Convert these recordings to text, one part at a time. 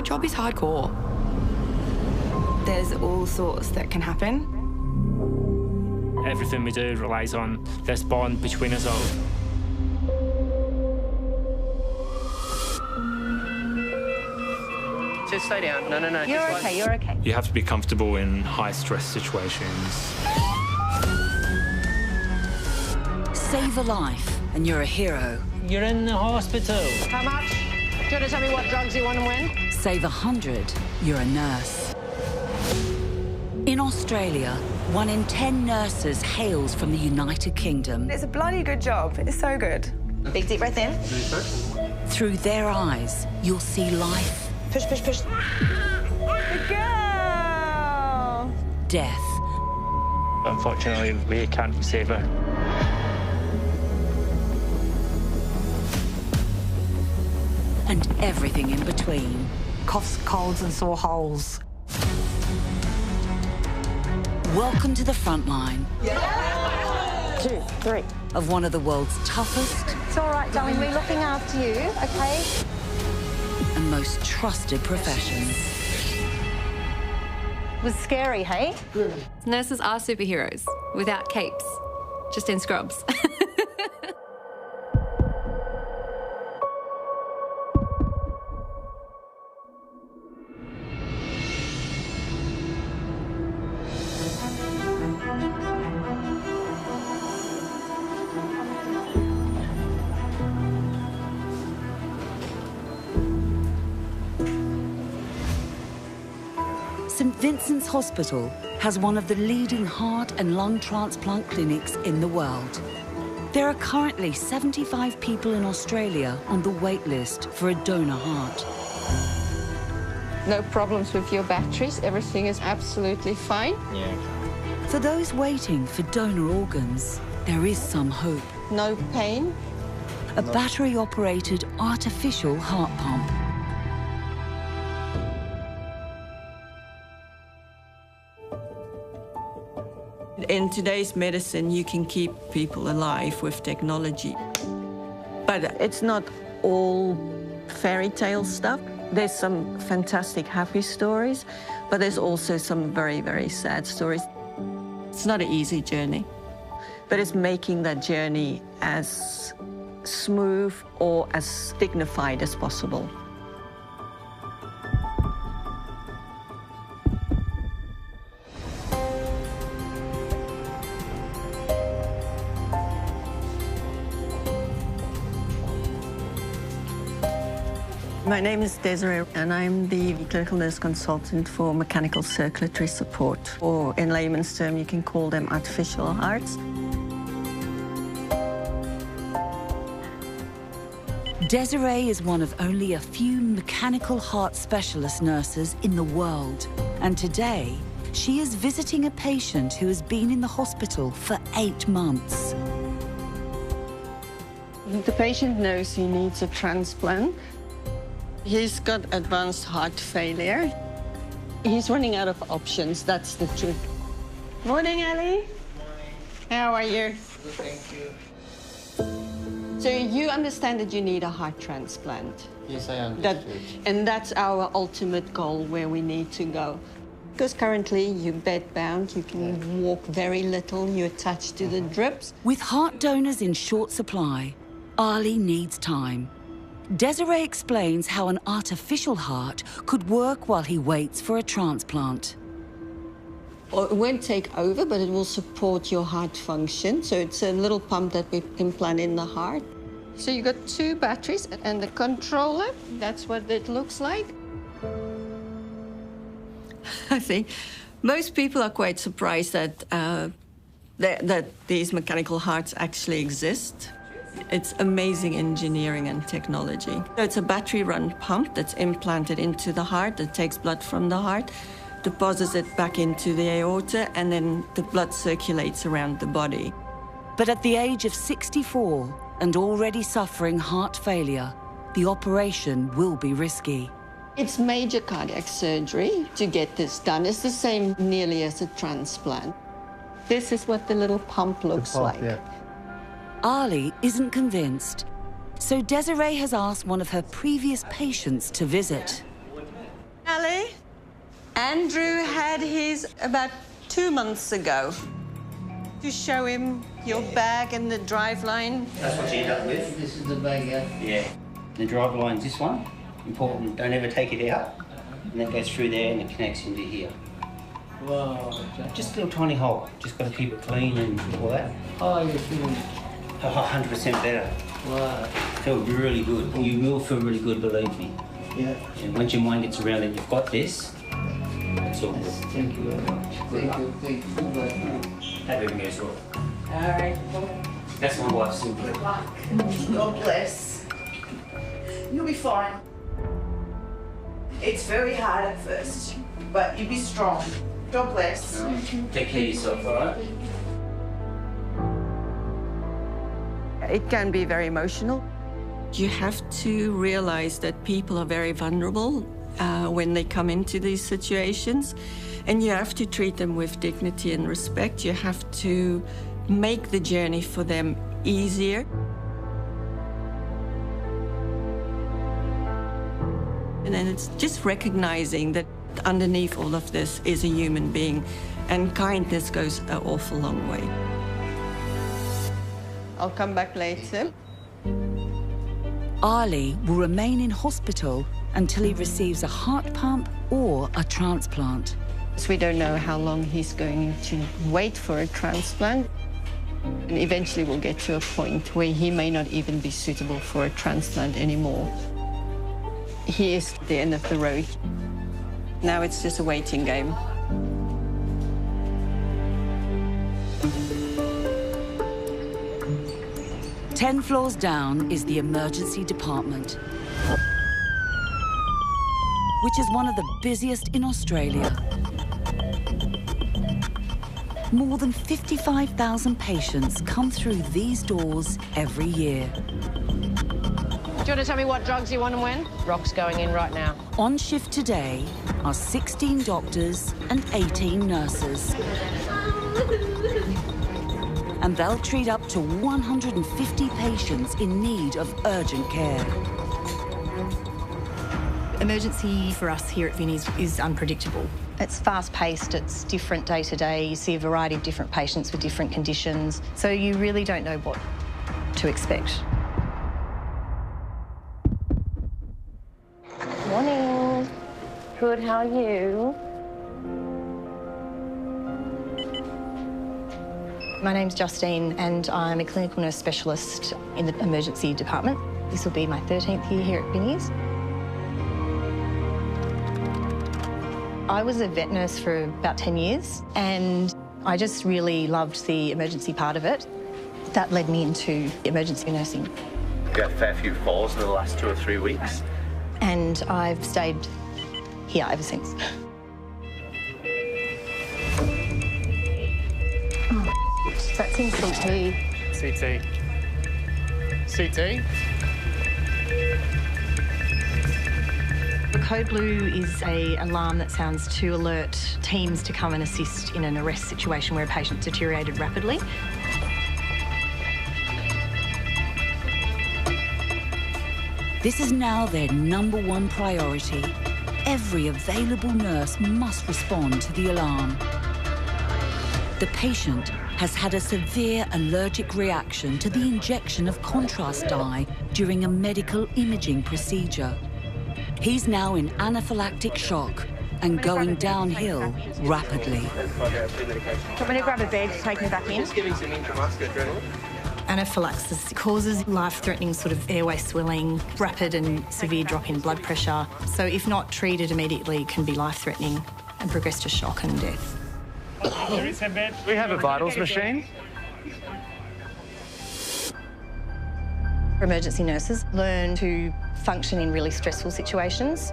our job is hardcore. There's all sorts that can happen. Everything we do relies on this bond between us all. Just slow down. No. You're okay, you're okay. You have to be comfortable in high-stress situations. Save a life, and you're a hero. You're in the hospital. How much? Do you want to tell me what drugs you want to win? Save 100, you're a nurse. In Australia, 1 in 10 nurses hails from the United Kingdom. It's a bloody good job. It's so good. Big deep breath in. Through their eyes, you'll see life. Push. Good girl. Death. Unfortunately, we can't save her. And everything in between. Coughs, colds and sore holes. Welcome to the front line. 2, 3. Of one of the world's toughest It's all right, darling. We're looking after you, okay? and most trusted professions. It was scary, hey? Nurses are superheroes, without capes, just in scrubs. St Vincent's Hospital has one of the leading heart and lung transplant clinics in the world. There are currently 75 people in Australia on the wait list for a donor heart. No problems with your batteries. Everything is absolutely fine. Yeah. For those waiting for donor organs, there is some hope. No pain. A battery-operated artificial heart pump. In today's medicine, you can keep people alive with technology. But it's not all fairy tale stuff. There's some fantastic happy stories, but there's also some very, very sad stories. It's not an easy journey, but it's making that journey as smooth or as dignified as possible. My name is Desiree, and I'm the clinical nurse consultant for mechanical circulatory support, or in layman's term, you can call them artificial hearts. Desiree is one of only a few mechanical heart specialist nurses in the world. And today, she is visiting a patient who has been in the hospital for 8 months. The patient knows he needs a transplant. He's got advanced heart failure. He's running out of options, that's the truth. Morning, Ali. How are you? Good, thank you. So you understand that you need a heart transplant? Yes, I understood. And that's our ultimate goal, where we need to go. Because currently you're bedbound, you can walk very little, you're attached to the drips. With heart donors in short supply, Ali needs time. Desiree explains how an artificial heart could work while he waits for a transplant. Well, it won't take over, but it will support your heart function. So it's a little pump that we implant in the heart. So you've got 2 batteries and the controller. That's what it looks like. I think most people are quite surprised that these mechanical hearts actually exist. It's amazing engineering and technology. It's a battery-run pump that's implanted into the heart, that takes blood from the heart, deposits it back into the aorta, and then the blood circulates around the body. But at the age of 64 and already suffering heart failure, the operation will be risky. It's major cardiac surgery to get this done. It's the same nearly as a transplant. This is what the little pump looks like. Yeah. Ali isn't convinced, so Desiree has asked one of her previous patients to visit. Ali, Andrew had his about 2 months ago. To show him your bag and the drive line. That's what you end up with. This is the bag, yeah. The drive line's this one. Important, don't ever take it out. And that goes through there and it connects into here. Wow. Just a little tiny hole. Just got to keep it clean and all that. Oh, you're feeling 100% better. Wow. Feel really good. You will feel really good, believe me. Yeah. And once your mind gets around and you've got this, it's all good. Thank you very much. Thank you very much. Have everything goes well. All right. That's my wife's simple. Good luck. God bless. You'll be fine. It's very hard at first, but you'll be strong. God bless. Take care of yourself, all right? It can be very emotional. You have to realize that people are very vulnerable when they come into these situations, and you have to treat them with dignity and respect. You have to make the journey for them easier. And then it's just recognizing that underneath all of this is a human being, and kindness goes an awful long way. I'll come back later. Ali will remain in hospital until he receives a heart pump or a transplant. So we don't know how long he's going to wait for a transplant. And eventually we'll get to a point where he may not even be suitable for a transplant anymore. He is at the end of the road. Now it's just a waiting game. Ten floors down is the emergency department, which is one of the busiest in Australia. More than 55,000 patients come through these doors every year. Do you want to tell me what drugs you want and when? Rock's going in right now. On shift today are 16 doctors and 18 nurses. And they'll treat up to 150 patients in need of urgent care. Emergency for us here at Vinnie's is unpredictable. It's fast-paced, it's different day to day. You see a variety of different patients with different conditions, so you really don't know what to expect. Morning. Good, how are you? My name's Justine and I'm a clinical nurse specialist in the emergency department. This will be my 13th year here at Vinnie's. I was a vet nurse for about 10 years and I just really loved the emergency part of it. That led me into emergency nursing. We've had a fair few falls in the last 2 or 3 weeks. And I've stayed here ever since. That's in CT. CT. CT? The code blue is an alarm that sounds to alert teams to come and assist in an arrest situation where a patient deteriorated rapidly. This is now their #1 priority. Every available nurse must respond to the alarm. The patient has had a severe allergic reaction to the injection of contrast dye during a medical imaging procedure. He's now in anaphylactic shock and going downhill rapidly. Do you want me to grab a bed to take me back in? Just giving some intramuscular adrenaline. Anaphylaxis causes life-threatening sort of airway swelling, rapid and severe drop in blood pressure. So if not treated immediately, it can be life-threatening and progress to shock and death. We have a vitals machine. Emergency nurses learn to function in really stressful situations.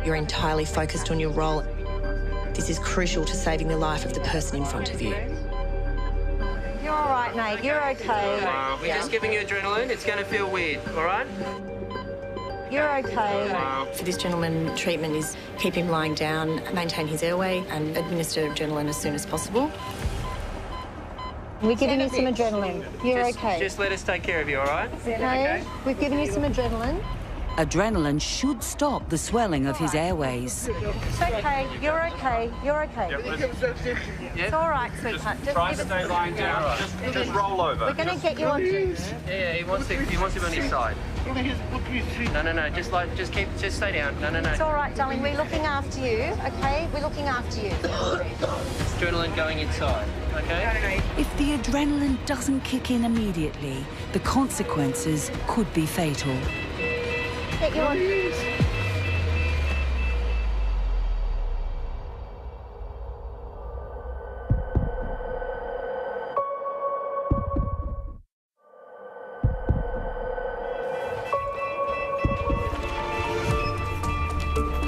You're entirely focused on your role. This is crucial to saving the life of the person in front of you. You're all right, mate. You're okay. We're just giving you adrenaline. It's going to feel weird, all right? You're okay. For this gentleman, treatment is keep him lying down, maintain his airway and administer adrenaline as soon as possible. We're giving you some adrenaline. You're okay. Just let us take care of you, all right? Okay. We've given you some adrenaline. Adrenaline should stop the swelling of his airways. It's okay. You're okay. You're okay. It's all right, sweetheart. Just Try to stay lying down. Just roll over. We're going to get you on. Yeah, he wants him on his side. No. Just stay down. No. It's all right, darling. We're looking after you, okay? We're looking after you. Adrenaline going inside, okay? If the adrenaline doesn't kick in immediately, the consequences could be fatal. Get you on.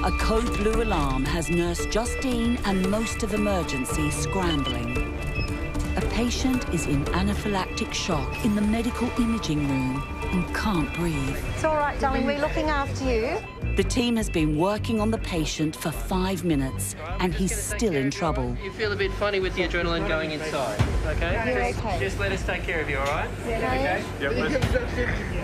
A code blue alarm has Nurse Justine and most of emergency scrambling. A patient is in anaphylactic shock in the medical imaging room and can't breathe. It's all right, darling. We're looking after you. The team has been working on the patient for 5 minutes and he's still in trouble. You feel a bit funny with the adrenaline going inside, okay? Just let us take care of you, all right? Okay.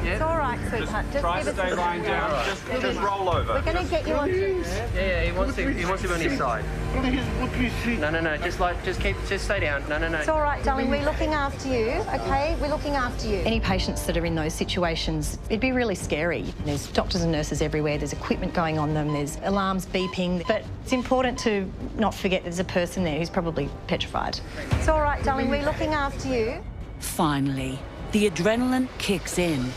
It's all right, sweetheart. Just Try to stay lying down. Just roll over. We're going to get you on. Yeah, he wants him on his side. No. Just stay down. No. It's all right, darling. We're looking after you, okay? We're looking after you. Any patients that are in those situations, it'd be really scary. There's doctors and nurses everywhere. There's equipment going on them. There's alarms beeping. But it's important to not forget there's a person there who's probably petrified. It's all right, darling. We're looking after you. Finally, the adrenaline kicks in.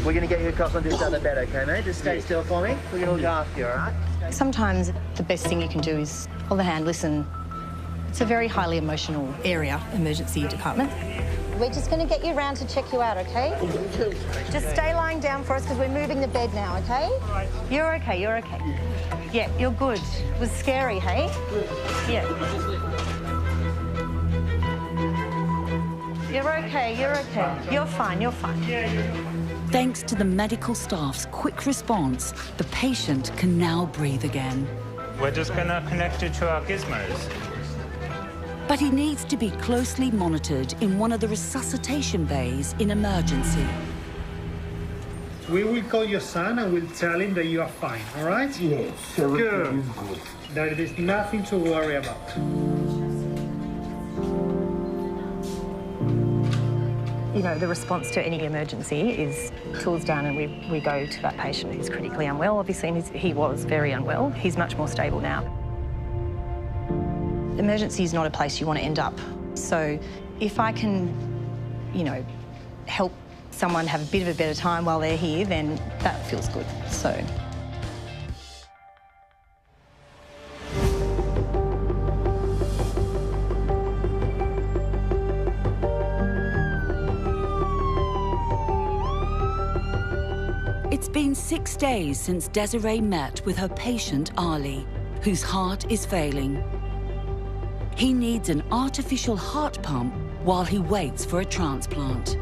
We're going to get you across onto this other bed, okay, mate? Just stay still for me. We're going to look after you, all right? Sometimes the best thing you can do is hold the hand, listen. It's a very highly emotional area, emergency department. We're just going to get you round to check you out, okay? Just stay lying down for us because we're moving the bed now, okay? You're okay, you're okay. Yeah, you're good. It was scary, hey? Yeah. You're okay, you're okay. You're fine, you're fine. Thanks to the medical staff's quick response, the patient can now breathe again. We're just going to connect you to our gizmos. But he needs to be closely monitored in one of the resuscitation bays in emergency. We will call your son and we'll tell him that you are fine, all right? Yes, everything is good. There is nothing to worry about. You know, the response to any emergency is tools down and we go to that patient who's critically unwell. Obviously, and he was very unwell. He's much more stable now. Emergency is not a place you want to end up. So if I can, you know, help someone have a bit of a better time while they're here, then that feels good, so. It's been 6 days since Desiree met with her patient, Ali, whose heart is failing. He needs an artificial heart pump while he waits for a transplant.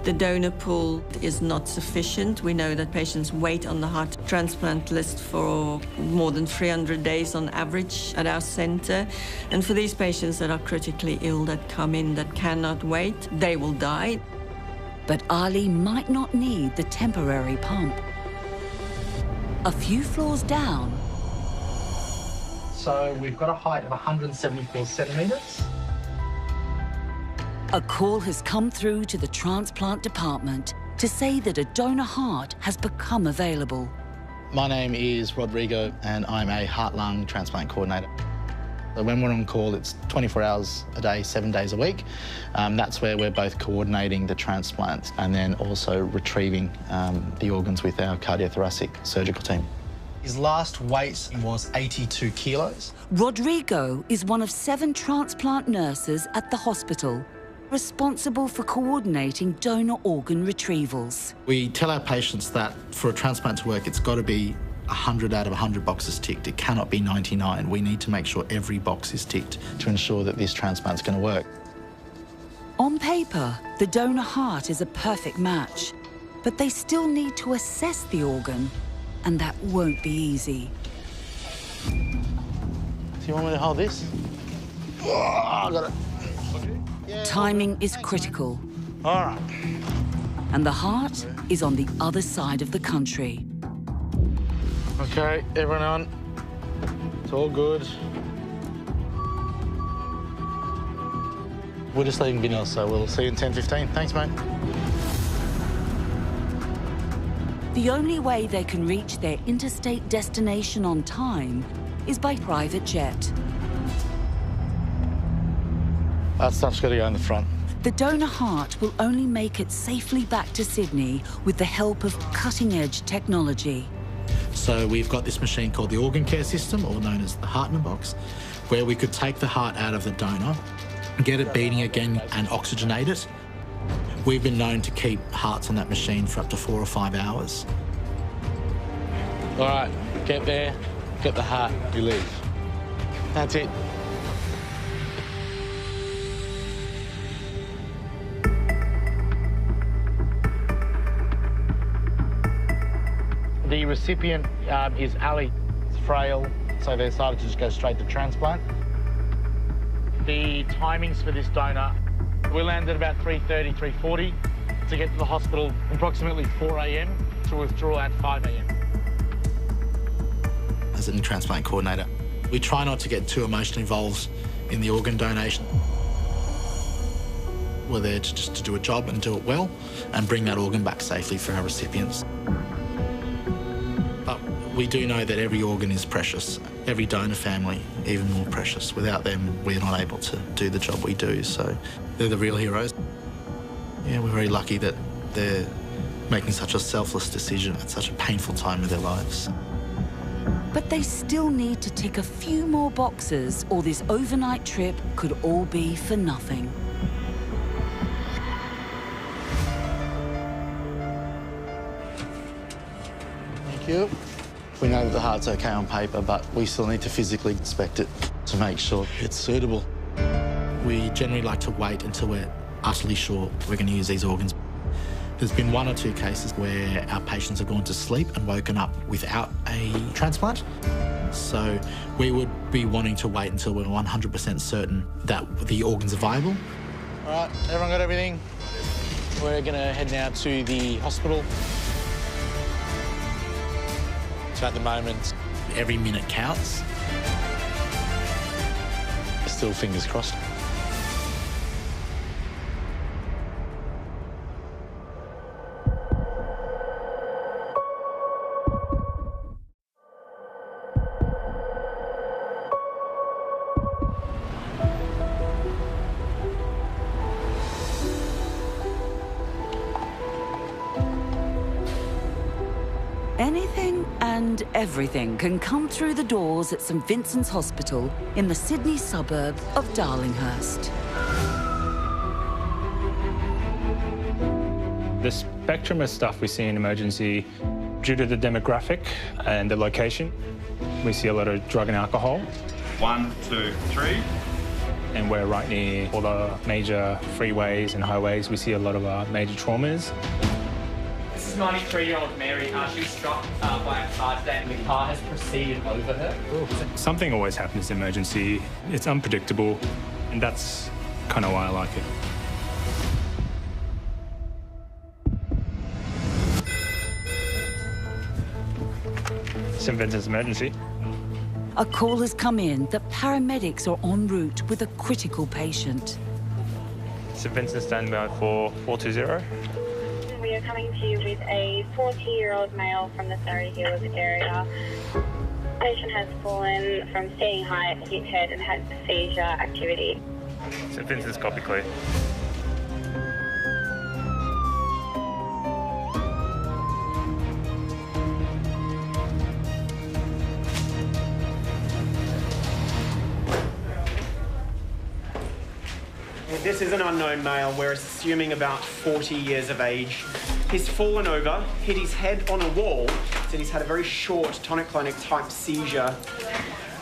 The donor pool is not sufficient. We know that patients wait on the heart transplant list for more than 300 days on average at our center. And for these patients that are critically ill that come in that cannot wait, they will die. But Ali might not need the temporary pump. A few floors down, So we've got a height of 174 centimetres. a call has come through to the transplant department to say that a donor heart has become available. My name is Rodrigo and I'm a heart-lung transplant coordinator. So when we're on call, it's 24 hours a day, 7 days a week. That's where we're both coordinating the transplant and then also retrieving the organs with our cardiothoracic surgical team. His last weight was 82 kilos. Rodrigo is one of 7 transplant nurses at the hospital, responsible for coordinating donor organ retrievals. We tell our patients that for a transplant to work, it's got to be 100 out of 100 boxes ticked. It cannot be 99. We need to make sure every box is ticked to ensure that this transplant's going to work. On paper, the donor heart is a perfect match, but they still need to assess the organ, and that won't be easy. Do you want me to hold this? Oh, I got it. Timing is critical. All right. and the heart is on the other side of the country. Okay, everyone on. It's all good. We're just leaving Vinil, so we'll see you in 10:15. Thanks, mate. The only way they can reach their interstate destination on time is by private jet. That stuff's got to go in the front. The donor heart will only make it safely back to Sydney with the help of cutting-edge technology. So we've got this machine called the organ care system, or known as the Heart in a Box, where we could take the heart out of the donor, get it beating again and oxygenate it. We've been known to keep hearts on that machine for up to 4 or 5 hours. All right, get there, get the heart, you leave. That's it. The recipient is Ali. It's frail, so they decided to just go straight to transplant. The timings for this donor, we landed about 3:30, 3:40 to get to the hospital approximately 4 a.m. to withdraw at 5 a.m. As a transplant coordinator, we try not to get too emotionally involved in the organ donation. We're there just to do a job and do it well and bring that organ back safely for our recipients. But we do know that every organ is precious. Every donor family, even more precious. Without them, we're not able to do the job we do, so they're the real heroes. Yeah, we're very lucky that they're making such a selfless decision at such a painful time of their lives. But they still need to tick a few more boxes, or this overnight trip could all be for nothing. Thank you. We know that the heart's okay on paper, but we still need to physically inspect it to make sure it's suitable. We generally like to wait until we're utterly sure we're going to use these organs. There's been 1 or 2 cases where our patients have gone to sleep and woken up without a transplant. So we would be wanting to wait until we're 100% certain that the organs are viable. All right, everyone got everything? We're going to head now to the hospital. So at the moment, every minute counts. Still fingers crossed. Anything and everything can come through the doors at St Vincent's Hospital in the Sydney suburb of Darlinghurst. The spectrum of stuff we see in emergency, due to the demographic and the location, we see a lot of drug and alcohol. 1, 2, 3. And we're right near all the major freeways and highways. We see a lot of major traumas. This is 93-year-old Mary. She's struck by a car today and the car has proceeded over her. Something always happens in emergency. It's unpredictable, and that's kind of why I like it. St Vincent's emergency. A call has come in that paramedics are en route with a critical patient. St Vincent standby for 420. We are coming to you with a 40-year-old male from the Surrey Hills area. The patient has fallen from standing height, hit head and had seizure activity. St Vincent's copy clear. This is an unknown male. We're assuming about 40 years of age. He's fallen over, hit his head on a wall, and he's had a very short tonic-clonic type seizure.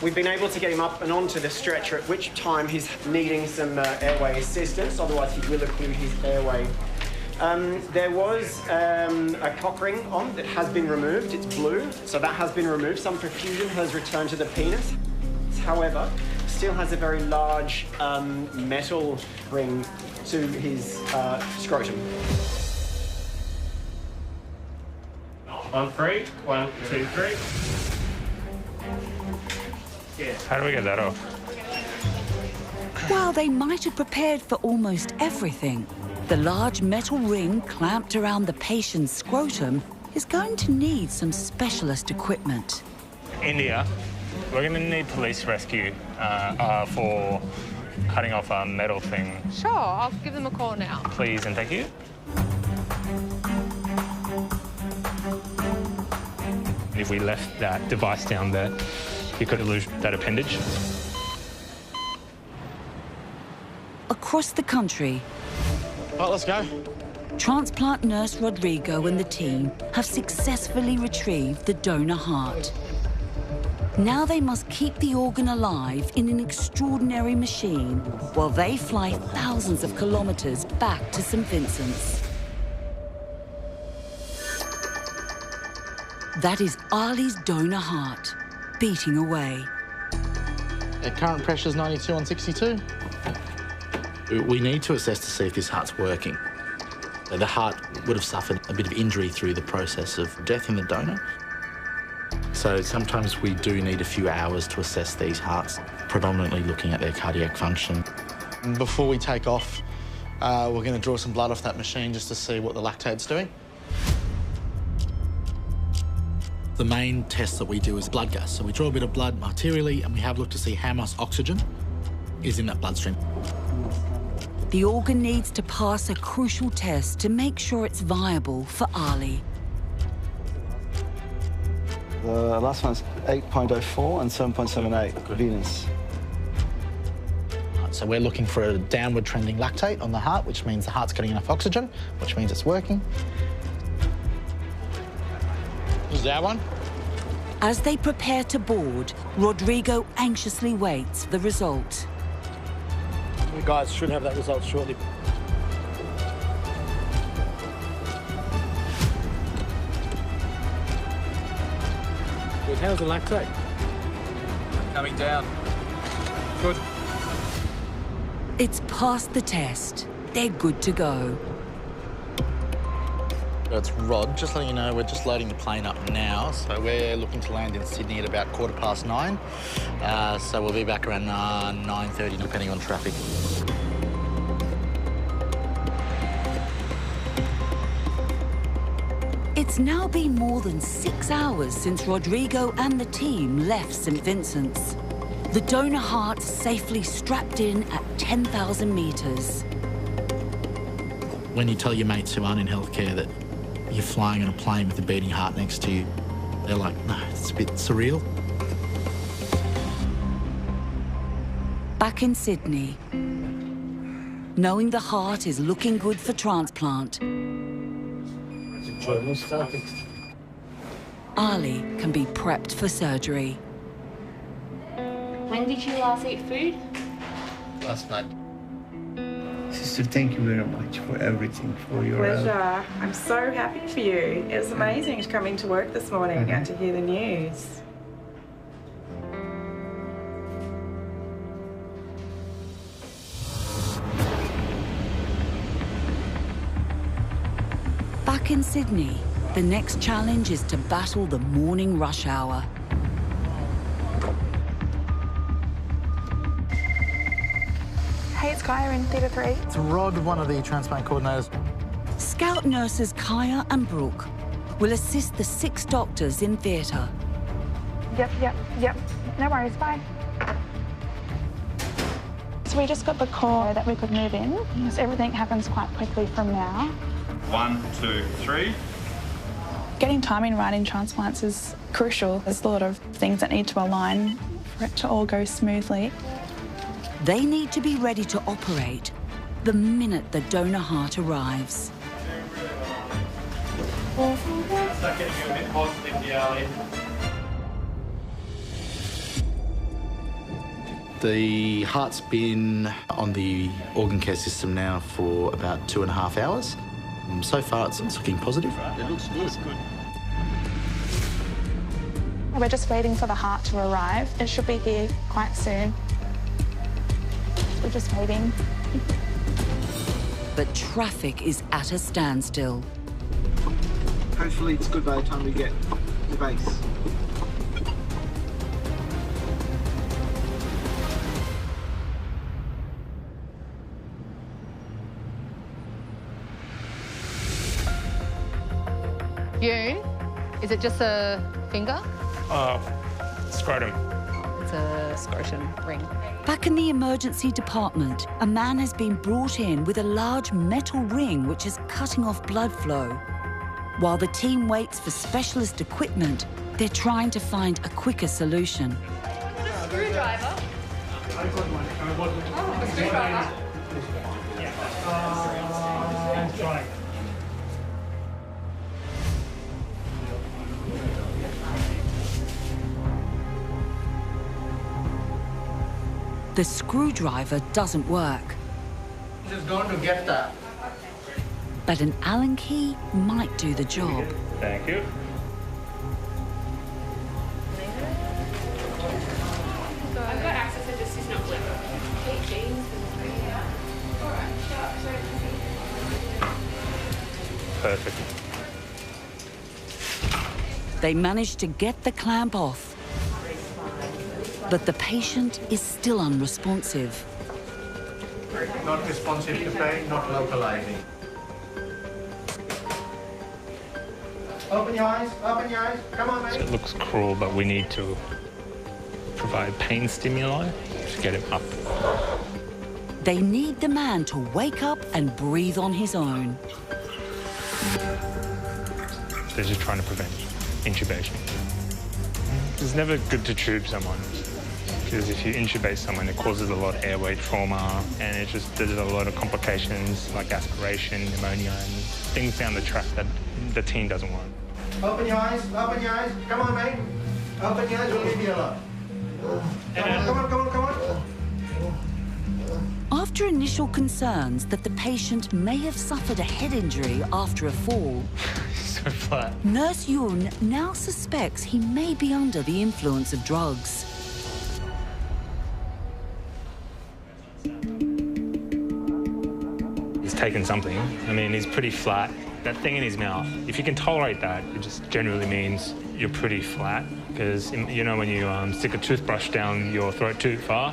We've been able to get him up and onto the stretcher, at which time he's needing some airway assistance, otherwise he will occlude his airway. There was a cock ring on that has been removed. It's blue, so that has been removed. Some perfusion has returned to the penis. However, still has a very large metal ring to his scrotum. On 3. 1, 2, 3. Yeah. How do we get that off? While they might have prepared for almost everything, the large metal ring clamped around the patient's scrotum is going to need some specialist equipment. India, we're going to need police rescue for cutting off our metal thing. Sure, I'll give them a call now. Please and thank you. If we left that device down there, you could lose that appendage. Across the country, right, let's go. Transplant nurse Rodrigo and the team have successfully retrieved the donor heart. Now they must keep the organ alive in an extraordinary machine while they fly thousands of kilometers back to St. Vincent's. That is Ali's donor heart, beating away. The current pressure is 92 on 62. We need to assess to see if this heart's working. The heart would have suffered a bit of injury through the process of death in the donor. So sometimes we do need a few hours to assess these hearts, predominantly looking at their cardiac function. Before we take off, we're going to draw some blood off that machine just to see what the lactate's doing. The main test that we do is blood gas. So we draw a bit of blood arterially and we have a look to see how much oxygen is in that bloodstream. The organ needs to pass a crucial test to make sure it's viable for Ali. The last one's 8.04 and 7.78 Venus. So we're looking for a downward trending lactate on the heart, which means the heart's getting enough oxygen, which means it's working. This is our one. As they prepare to board, Rodrigo anxiously waits for the result. You guys should have that result shortly. How's the lactate? Coming down. Good. It's passed the test. They're good to go. It's Rod. Just letting you know, we're just loading the plane up now. So we're looking to land in Sydney at about 9:15. So we'll be back around 9:30, depending on traffic. It's now been more than 6 hours since Rodrigo and the team left St. Vincent's. The donor heart safely strapped in at 10,000 metres. When you tell your mates who aren't in healthcare that you're flying on a plane with a beating heart next to you, they're like, no, it's a bit surreal. Back in Sydney, knowing the heart is looking good for transplant, Ali can be prepped for surgery. When did you last eat food? Last night. Sister, thank you very much for everything, for your help. Pleasure. I'm so happy for you. It was amazing to come into work this morning and to hear the news. Back in Sydney, the next challenge is to battle the morning rush hour. Hey, it's Kaya in Theatre 3. It's Rod, one of the transplant coordinators. Scout nurses Kaya and Brooke will assist the 6 doctors in theatre. Yep. No worries, bye. So we just got the call that we could move in, so everything happens quite quickly from now. 1, 2, 3. Getting timing right in transplants is crucial. There's a lot of things that need to align for it to all go smoothly. They need to be ready to operate the minute the donor heart arrives. Start getting you a bit positive here, Ali. The heart's been on the organ care system now for about 2.5 hours. So far, it's looking positive. It looks good. We're just waiting for the heart to arrive. It should be here quite soon. We're just waiting. But traffic is at a standstill. Hopefully it's good by the time we get the base. Yoon, is it just a finger? Scrotum. It's a scrotum ring. Back in the emergency department, a man has been brought in with a large metal ring which is cutting off blood flow. While the team waits for specialist equipment, they're trying to find a quicker solution. Screwdriver. Oh, a screwdriver. The screwdriver doesn't work. Just going to get that. But an Allen key might do the job. Thank you. I've got access, it just is not working. Perfect. They managed to get the clamp off. But the patient is still unresponsive. Not responsive to pain, not localizing. Open your eyes, come on, mate. It looks cruel, but we need to provide pain stimuli to get him up. They need the man to wake up and breathe on his own. They're just trying to prevent intubation. It's never good to tube someone, because if you intubate someone, it causes a lot of airway trauma, and there's a lot of complications like aspiration, pneumonia, and things down the track that the team doesn't want. Open your eyes, come on, mate. Open your eyes, we'll leave you alone. Come on. After initial concerns that the patient may have suffered a head injury after a fall, so flat. Nurse Yoon now suspects he may be under the influence of drugs. He's taken something. I mean, he's pretty flat. That thing in his mouth, if you can tolerate that, it just generally means you're pretty flat. Because, you know, when you stick a toothbrush down your throat too far,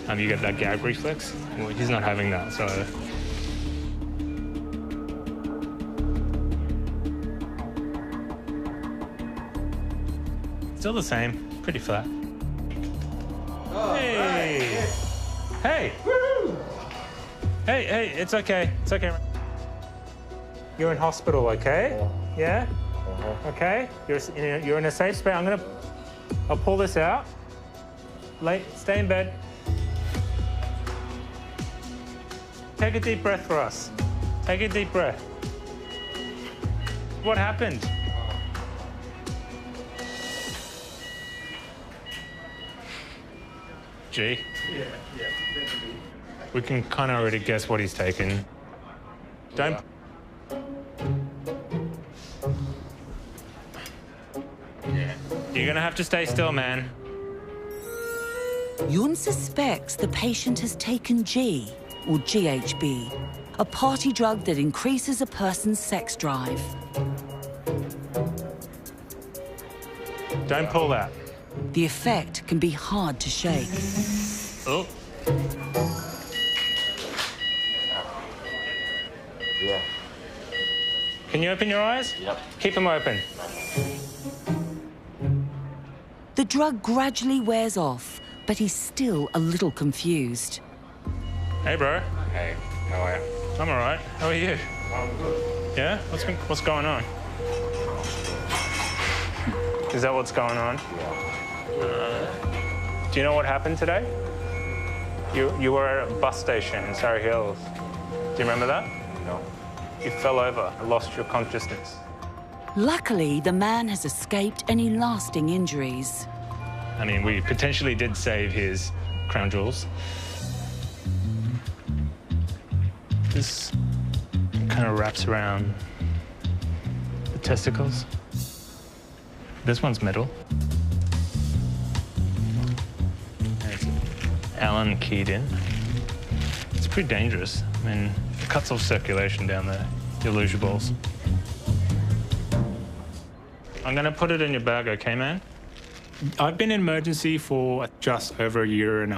you get that gag reflex. Well, he's not having that, so. Still the same, pretty flat. Oh, hey! Right. Hey! Woo! Hey, it's okay. It's okay. You're in hospital, okay? Yeah? Okay? You're in a safe space. I'll pull this out. Stay in bed. Take a deep breath for us. Take a deep breath. What happened? G? Yeah. We can kind of already guess what he's taken. Don't... Yeah. You're gonna have to stay still, man. Yoon suspects the patient has taken G, or GHB, a party drug that increases a person's sex drive. Don't pull that. The effect can be hard to shake. Oh. Yeah. Can you open your eyes? Yep. Keep them open. The drug gradually wears off, but he's still a little confused. Hey, bro. Hey, how are you? I'm all right. How are you? I'm good. Yeah? What's going on? Is that what's going on? Yeah. Do you know what happened today? You were at a bus station in Surrey Hills. Do you remember that? No. You fell over and lost your consciousness. Luckily, the man has escaped any lasting injuries. I mean, we potentially did save his crown jewels. This kind of wraps around the testicles. This one's metal. And it's Allen keyed in. It's pretty dangerous. I mean, it cuts off circulation down there. You'll lose your balls. I'm going to put it in your bag, okay, man? I've been in emergency for just over 1.5 years.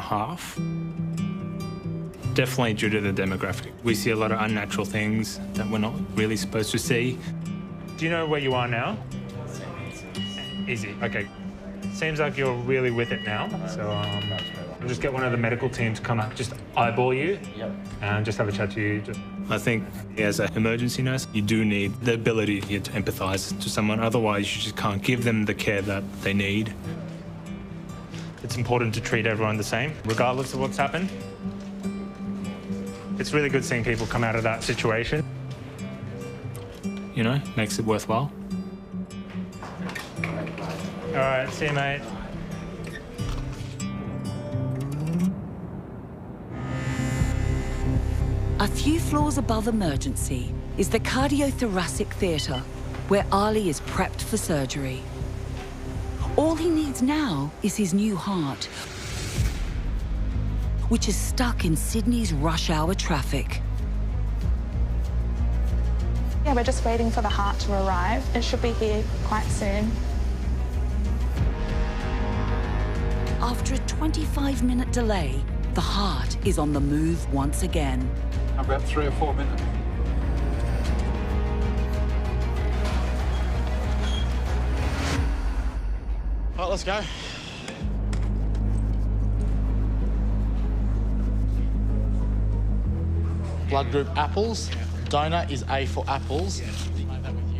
Definitely due to the demographic. We see a lot of unnatural things that we're not really supposed to see. Do you know where you are now? Easy, okay. Seems like you're really with it now, so I'll just get one of the medical team to come up, just eyeball you, and just have a chat to you. I think as an emergency nurse, you do need the ability to empathise to someone, otherwise you just can't give them the care that they need. It's important to treat everyone the same, regardless of what's happened. It's really good seeing people come out of that situation. You know, makes it worthwhile. All right, see you, mate. A few floors above emergency is the cardiothoracic theatre, where Ali is prepped for surgery. All he needs now is his new heart, which is stuck in Sydney's rush hour traffic. Yeah, we're just waiting for the heart to arrive. It should be here quite soon. After a 25-minute delay, the heart is on the move once again. About 3 or 4 minutes. All right, let's go. Blood group apples. Donor is A for apples.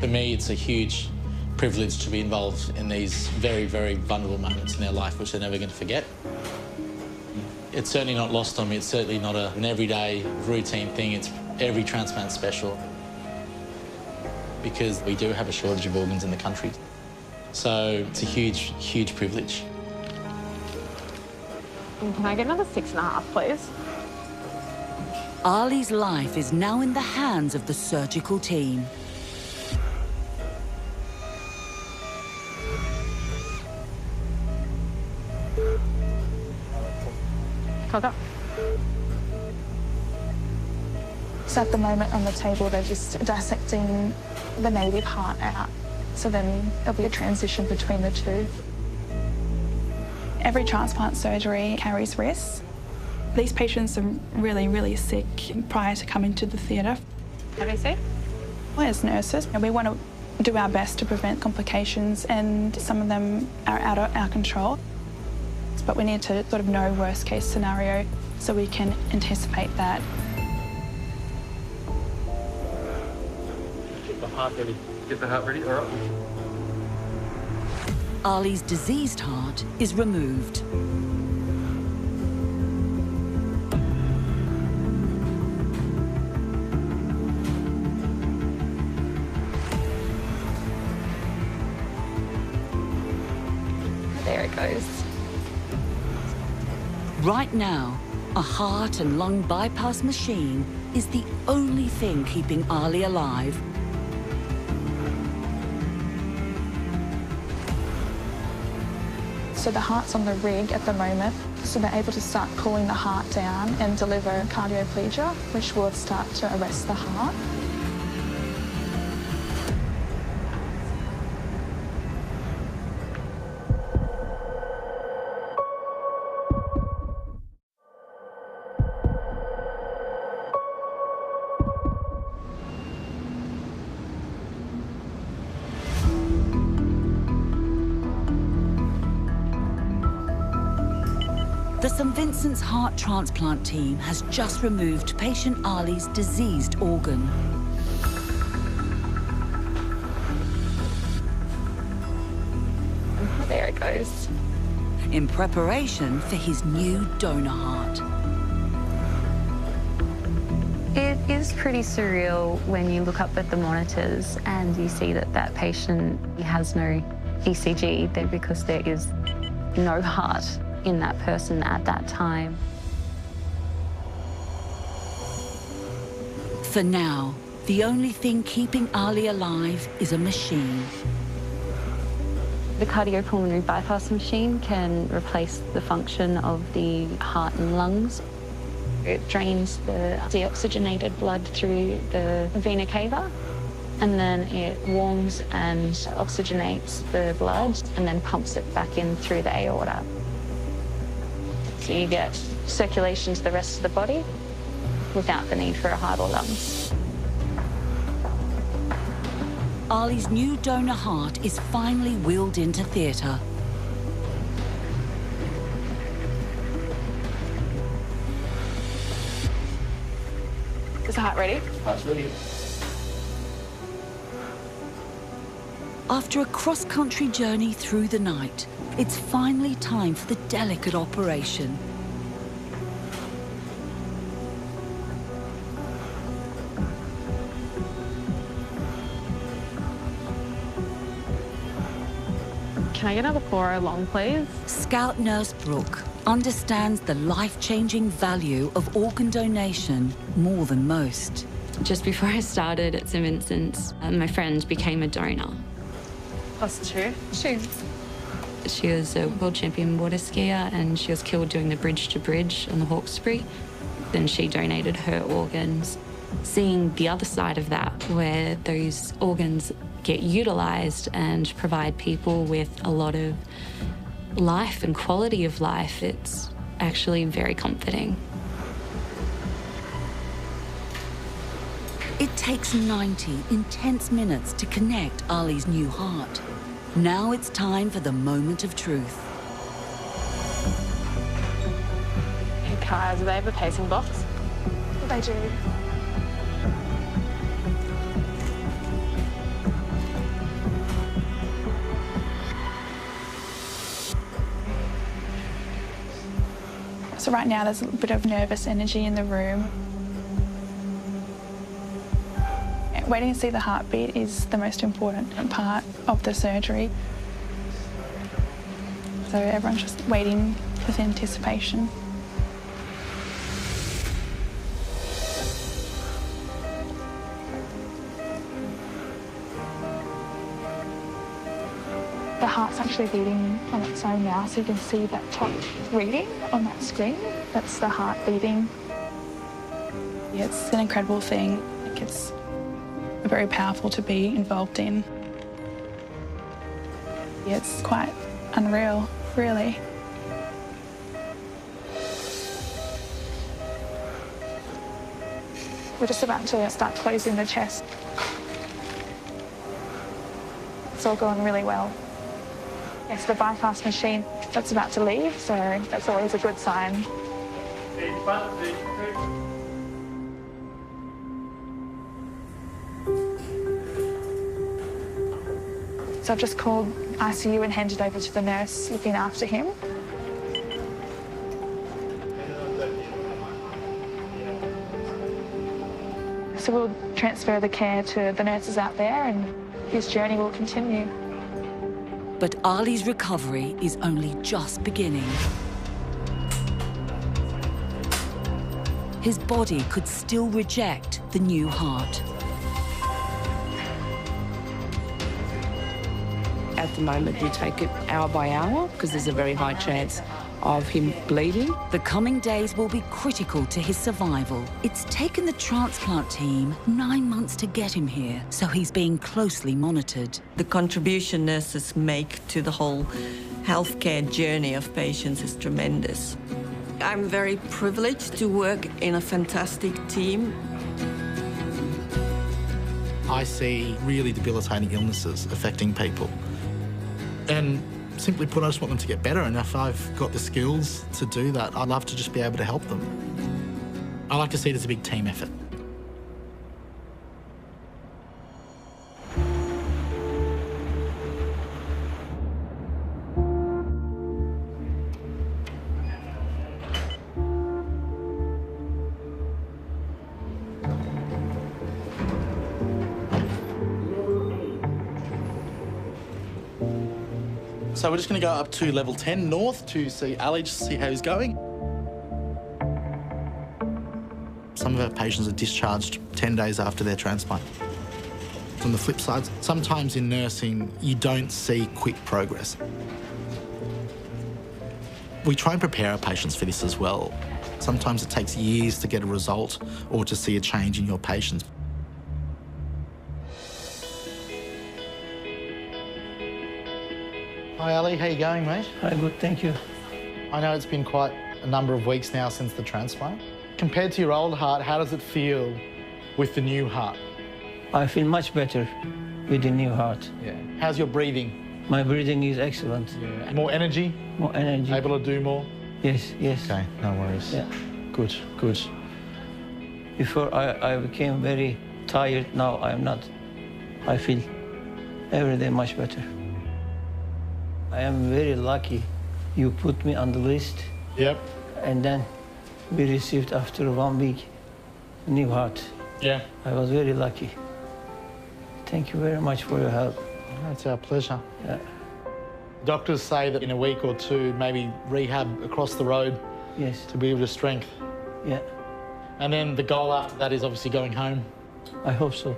For me, it's a huge privilege to be involved in these very, very vulnerable moments in their life, which they're never going to forget. It's certainly not lost on me. It's certainly not an everyday routine thing. It's every transplant special, because we do have a shortage of organs in the country. So it's a huge, huge privilege. Can I get another 6.5, please? Ali's life is now in the hands of the surgical team. Hold up. So at the moment on the table, they're just dissecting the native heart out. So then there'll be a transition between the two. Every transplant surgery carries risks. These patients are really, really sick prior to coming to the theatre. What do you say? Well, as nurses, we want to do our best to prevent complications, and some of them are out of our control. But we need to sort of know worst case scenario so we can anticipate that. Get the heart ready. Get the heart ready, all right. Ali's diseased heart is removed. There it goes. Right now, a heart and lung bypass machine is the only thing keeping Ali alive. So the heart's on the rig at the moment, so they're able to start pulling the heart down and deliver cardioplegia, which will start to arrest the heart. The St Vincent's heart transplant team has just removed patient Ali's diseased organ. There it goes. In preparation for his new donor heart. It is pretty surreal when you look up at the monitors and you see that that patient has no ECG there, because there is no heart in that person at that time. For now, the only thing keeping Ali alive is a machine. The cardiopulmonary bypass machine can replace the function of the heart and lungs. It drains the deoxygenated blood through the vena cava, and then it warms and oxygenates the blood and then pumps it back in through the aorta. So you get circulation to the rest of the body without the need for a heart or lungs. Ali's new donor heart is finally wheeled into theatre. Is the heart ready? Heart's ready. After a cross-country journey through the night, it's finally time for the delicate operation. Can I get another 4 long, please? Scout Nurse Brooke understands the life-changing value of organ donation more than most. Just before I started at St Vincent's, my friend became a donor. +2. She was a world champion water skier and she was killed doing the bridge to bridge on the Hawkesbury. Then she donated her organs. Seeing the other side of that, where those organs get utilised and provide people with a lot of life and quality of life, it's actually very comforting. It takes 90 intense minutes to connect Ali's new heart. Now it's time for the moment of truth. In cars, do they have a pacing box? They do. So right now there's a bit of nervous energy in the room. Waiting to see the heartbeat is the most important part of the surgery. So everyone's just waiting with anticipation. The heart's actually beating on its own now, so you can see that top reading on that screen. That's the heart beating. Yeah, it's an incredible thing. It's very powerful to be involved in. Yeah, it's quite unreal, really. We're just about to start closing the chest. It's all going really well. Yes, the bypass machine, that's about to leave, so that's always a good sign. So I've just called ICU and handed over to the nurse looking after him. So we'll transfer the care to the nurses out there and his journey will continue. But Ali's recovery is only just beginning. His body could still reject the new heart. At the moment, we take it hour by hour because there's a very high chance of him bleeding. The coming days will be critical to his survival. It's taken the transplant team 9 months to get him here, so he's being closely monitored. The contribution nurses make to the whole healthcare journey of patients is tremendous. I'm very privileged to work in a fantastic team. I see really debilitating illnesses affecting people. And simply put, I just want them to get better, and if I've got the skills to do that, I'd love to just be able to help them. I like to see it as a big team effort. So we're just going to go up to level 10 north to see Ali, just to see how he's going. Some of our patients are discharged 10 days after their transplant. On the flip side, sometimes in nursing, you don't see quick progress. We try and prepare our patients for this as well. Sometimes it takes years to get a result or to see a change in your patients. Hi, Ali. How you going, mate? Hi, good, thank you. I know it's been quite a number of weeks now since the transplant. Compared to your old heart, how does it feel with the new heart? I feel much better with the new heart. Yeah. How's your breathing? My breathing is excellent. Yeah. More energy? More energy. Able to do more? Yes, yes. Okay, no worries. Yeah. Good, good. Before I became very tired, now I'm not. I feel every day much better. I am very lucky you put me on the list. Yep. And then we received after 1 week new heart. Yeah. I was very lucky. Thank you very much for your help. It's our pleasure. Yeah. Doctors say that in a week or two, maybe rehab across the road. Yes. To be able to strength. Yeah. And then the goal after that is obviously going home. I hope so.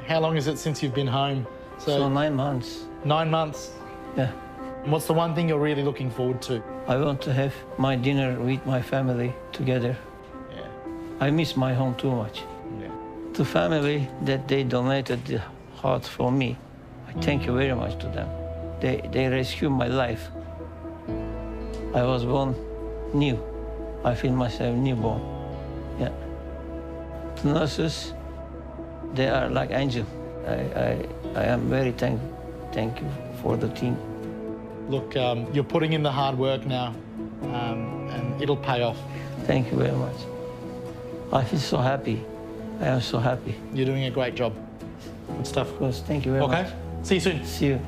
How long is it since you've been home? So 9 months. 9 months? Yeah. And what's the one thing you're really looking forward to? I want to have my dinner with my family together. Yeah. I miss my home too much. Yeah. The family that they donated the heart for me, I thank you very much to them. They rescued my life. I was born new. I feel myself newborn. Yeah. The nurses, they are like angels. I am very thank you for the team. Look, you're putting in the hard work now, and it'll pay off. Thank you very much. I feel so happy. I am so happy. You're doing a great job. Good stuff. Of course, thank you very much. Okay, see you soon. See you.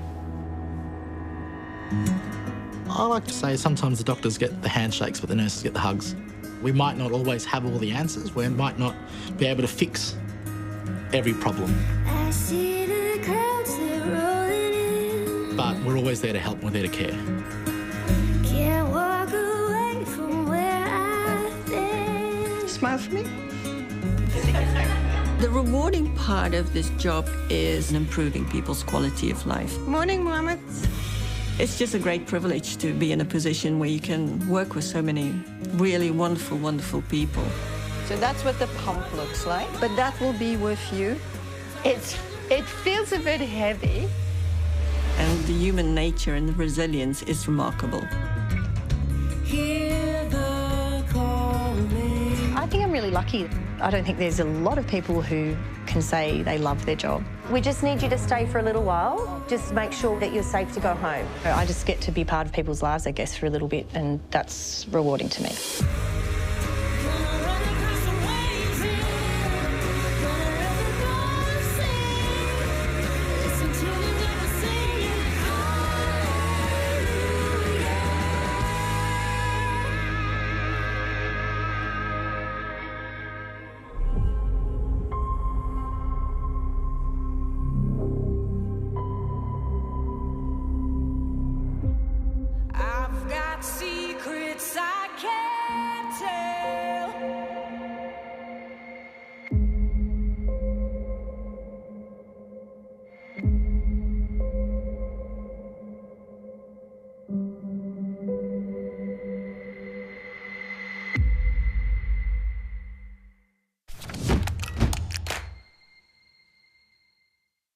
I like to say sometimes the doctors get the handshakes, but the nurses get the hugs. We might not always have all the answers. We might not be able to fix every problem. I see the clouds, they're rolling in. But we're always there to help, we're there to care. Can't walk away from where I've been. Smile for me. The rewarding part of this job is improving people's quality of life. Morning, Mohammed. It's just a great privilege to be in a position where you can work with so many really wonderful, wonderful people. So that's what the pump looks like, but that will be with you. It feels a bit heavy. And the human nature and the resilience is remarkable. Hear the calling. I think I'm really lucky. I don't think there's a lot of people who can say they love their job. We just need you to stay for a little while. Just make sure that you're safe to go home. I just get to be part of people's lives, I guess, for a little bit, and that's rewarding to me.